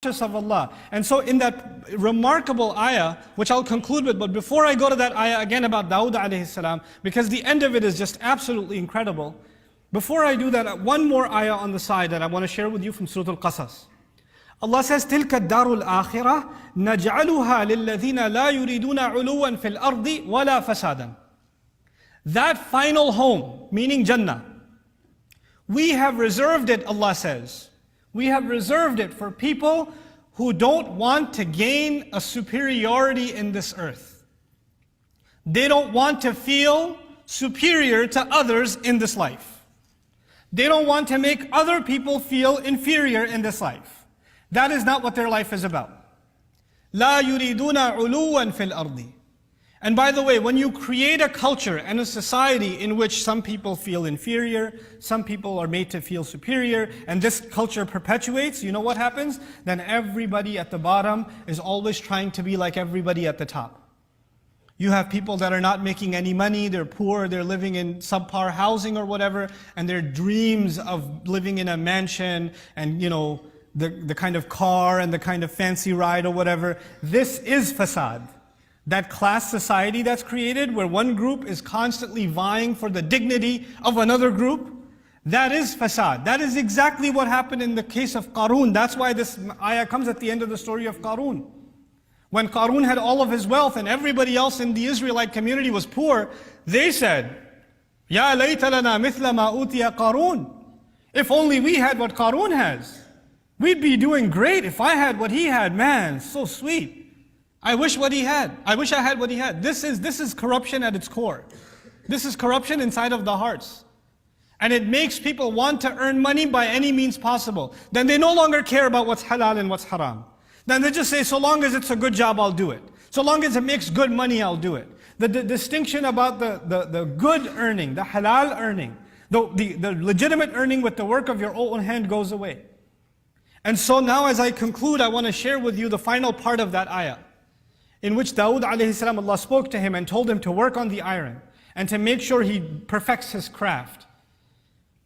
of Allah. And so in that remarkable ayah, which I'll conclude with, but before I go to that ayah again about Dawood alayhi salam, because the end of it is just absolutely incredible. Before I do that, one more ayah on the side that I want to share with you from Surah Al-Qasas. Allah says, تِلْكَ الدَّارُ الْآخِرَةِ نَجْعَلُهَا لِلَّذِينَ لَا يُرِيدُونَ عُلُوًّا فِي الْأَرْضِ وَلَا فَسَادًا. That final home, meaning Jannah, we have reserved it, Allah says. We have reserved it for people who don't want to gain a superiority in this earth. They don't want to feel superior to others in this life. They don't want to make other people feel inferior in this life. That is not what their life is about. لا يريدون علوا في الأرض. And by the way, when you create a culture and a society in which some people feel inferior, some people are made to feel superior, and this culture perpetuates, you know what happens? Then everybody at the bottom is always trying to be like everybody at the top. You have people that are not making any money, they're poor, they're living in subpar housing or whatever, and their dreams of living in a mansion and the kind of car and the kind of fancy ride or whatever. This is fasad. That class society that's created where one group is constantly vying for the dignity of another group, that is fasad. That is exactly what happened in the case of Qarun. That's why this ayah comes at the end of the story of Qarun. When Qarun had all of his wealth and everybody else in the Israelite community was poor, they said, Ya layta lana mithla ma utiya Qarun. If only we had what Qarun has. We'd be doing great if I had what he had. Man, so sweet. I wish what he had. I wish I had what he had. This is corruption at its core. This is corruption inside of the hearts. And it makes people want to earn money by any means possible. Then they no longer care about what's halal and what's haram. Then they just say, so long as it's a good job, I'll do it. So long as it makes good money, I'll do it. The distinction about the good earning, the halal earning, the legitimate earning with the work of your own hand goes away. And so now as I conclude, I want to share with you the final part of that ayah, in which Dawood alayhi salam, Allah spoke to him and told him to work on the iron and to make sure he perfects his craft.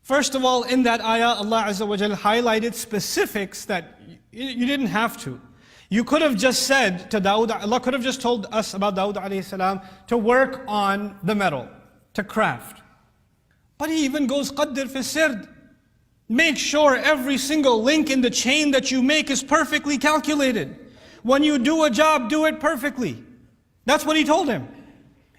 First of all, in that ayah, Allah Azza wa Jal highlighted specifics that you didn't have to. You could have just said to Dawood, Allah could have just told us about Dawood alayhi salam to work on the metal, to craft. But he even goes, qaddir fi sird. Make sure every single link in the chain that you make is perfectly calculated. When you do a job, do it perfectly. That's what he told him.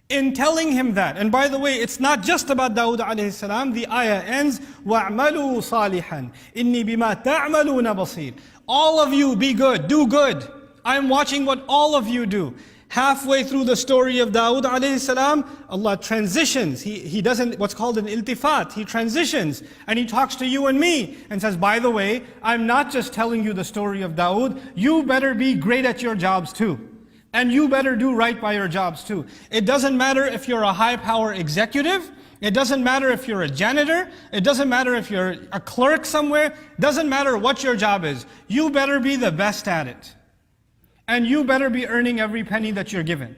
In telling him that, and by the way, it's not just about Dawood alayhi salam. The ayah ends, وَاعْمَلُوا صَالِحًا إِنِّي بِمَا تَعْمَلُونَ بَصِيرٌ. All of you be good, do good. I'm watching what all of you do. Halfway through the story of Dawood alayhi salam, Allah transitions. He doesn't, what's called an iltifat. He transitions and he talks to you and me and says, by the way, I'm not just telling you the story of Dawood. You better be great at your jobs too. And you better do right by your jobs too. It doesn't matter if you're a high power executive. It doesn't matter if you're a janitor. It doesn't matter if you're a clerk somewhere. It doesn't matter what your job is. You better be the best at it. And you better be earning every penny that you're given.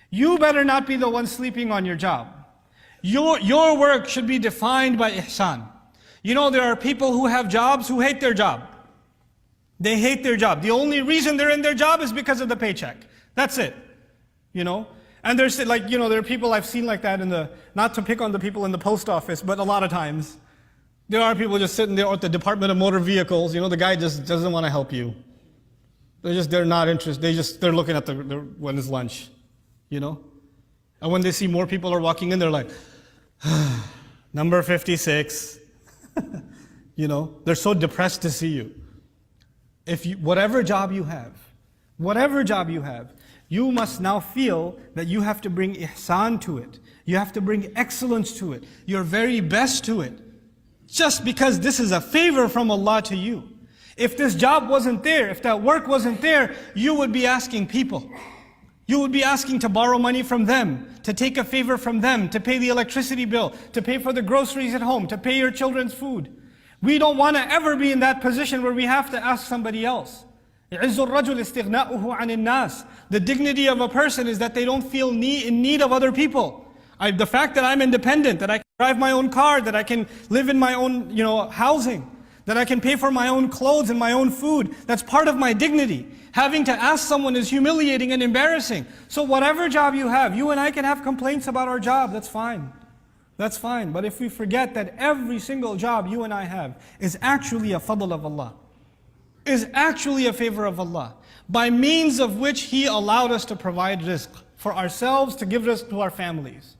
You better not be the one sleeping on your job. Your work should be defined by ihsan. There are people who have jobs who hate their job. They hate their job. The only reason they're in their job is because of the paycheck. That's it. And there's there are people I've seen like that not to pick on the people in the post office, but a lot of times, there are people just sitting there at the Department of Motor Vehicles. The guy just doesn't want to help you. They're not interested. They're looking at when it's lunch, And when they see more people are walking in, they're like, number 56. They're so depressed to see you. Whatever job you have, you must now feel that you have to bring ihsan to it. You have to bring excellence to it. Your very best to it. Just because this is a favor from Allah to you. If this job wasn't there, if that work wasn't there, you would be asking people. You would be asking to borrow money from them, to take a favor from them, to pay the electricity bill, to pay for the groceries at home, to pay your children's food. We don't want to ever be in that position where we have to ask somebody else. The dignity of a person is that they don't feel in need of other people. The fact that I'm independent, that I can drive my own car, that I can live in my own housing, that I can pay for my own clothes and my own food. That's part of my dignity. Having to ask someone is humiliating and embarrassing. So whatever job you have, you and I can have complaints about our job, that's fine. That's fine. But if we forget that every single job you and I have is actually a fadl of Allah, is actually a favor of Allah, by means of which He allowed us to provide rizq for ourselves, to give rizq to our families.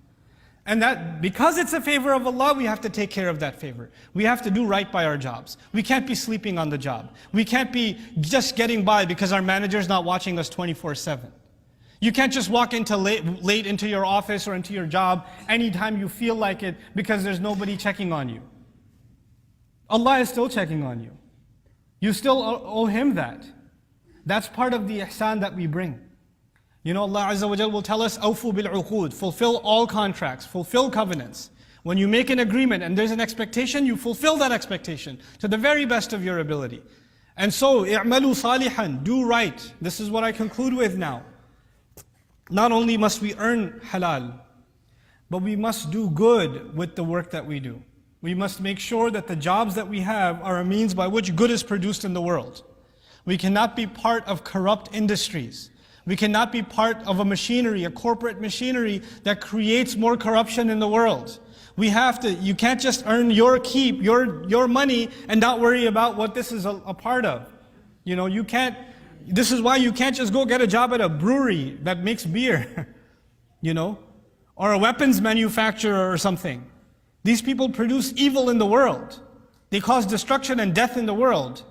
And that because it's a favor of Allah, we have to take care of that favor. We have to do right by our jobs. We can't be sleeping on the job. We can't be just getting by because our manager's not watching us 24/7. You can't just walk into late into your office or into your job anytime you feel like it because there's nobody checking on you. Allah is still checking on you. You still owe Him that. That's part of the ihsan that we bring. You know, Allah Azza wa Jal will tell us, "Awfu bil-uqud," fulfill all contracts, fulfill covenants. When you make an agreement and there's an expectation, you fulfill that expectation to the very best of your ability. And so, i'malu salihan, do right. This is what I conclude with now. Not only must we earn halal, but we must do good with the work that we do. We must make sure that the jobs that we have are a means by which good is produced in the world. We cannot be part of corrupt industries. We cannot be part of a machinery, a corporate machinery that creates more corruption in the world. We have to, you can't just earn your keep, your money and not worry about what this is a part of. You know, you can't, this is why you can't just go get a job at a brewery that makes beer, you know, or a weapons manufacturer or something. These people produce evil in the world. They cause destruction and death in the world.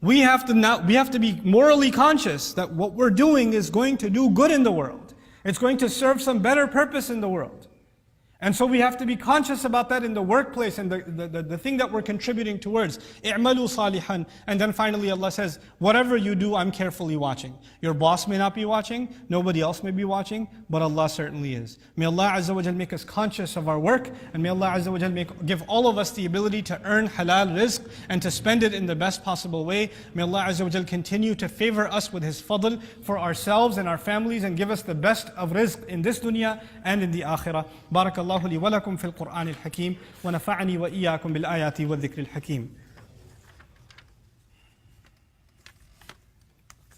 We have to be morally conscious that what we're doing is going to do good in the world. It's going to serve some better purpose in the world. And so we have to be conscious about that in the workplace and the thing that we're contributing towards. i'malu salihan. And then finally Allah says, whatever you do, I'm carefully watching. Your boss may not be watching, nobody else may be watching, but Allah certainly is. May Allah Azza wa Jal make us conscious of our work, and may Allah Azza wa Jal give all of us the ability to earn halal rizq and to spend it in the best possible way. May Allah Azza wa Jal continue to favor us with His fadl for ourselves and our families and give us the best of rizq in this dunya and in the akhirah. Barakallah لي ولكم في القرآن الحكيم ونفعني وإياكم بالآيات والذكر الحكيم.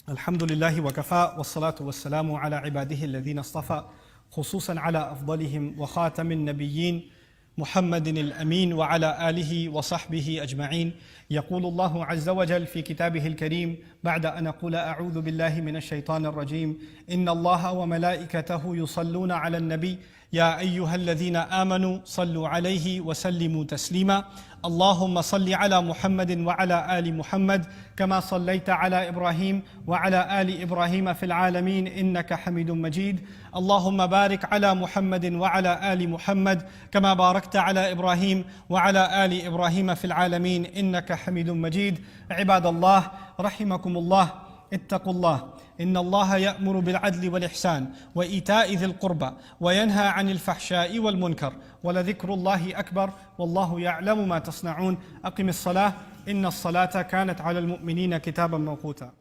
الحمد لله وكفى والصلاة والسلام على عباده الذين اصطفى خصوصا على أفضلهم وخاتم النبيين محمد الأمين وعلى آله وصحبه أجمعين. يقول الله عز وجل في كتابه الكريم بعد أن أقول أعوذ بالله من الشيطان الرجيم إن الله وملائكته يصلون على النبي يا أيها الذين آمنوا صلوا عليه وسلموا تسليما اللهم صل على محمد وعلى آل محمد كما صليت على إبراهيم وعلى آل إبراهيم في العالمين إنك حميد مجيد اللهم بارك على محمد وعلى آل محمد كما باركت على إبراهيم وعلى آل إبراهيم في العالمين إنك حميد مجيد. عباد الله رحمكم الله، اتقوا الله. إن الله يأمر بالعدل والإحسان وإيتاء ذي القربى وينهى عن الفحشاء والمنكر ولذكر الله أكبر والله يعلم ما تصنعون. أقم الصلاة إن الصلاة كانت على المؤمنين كتابا موقوتا.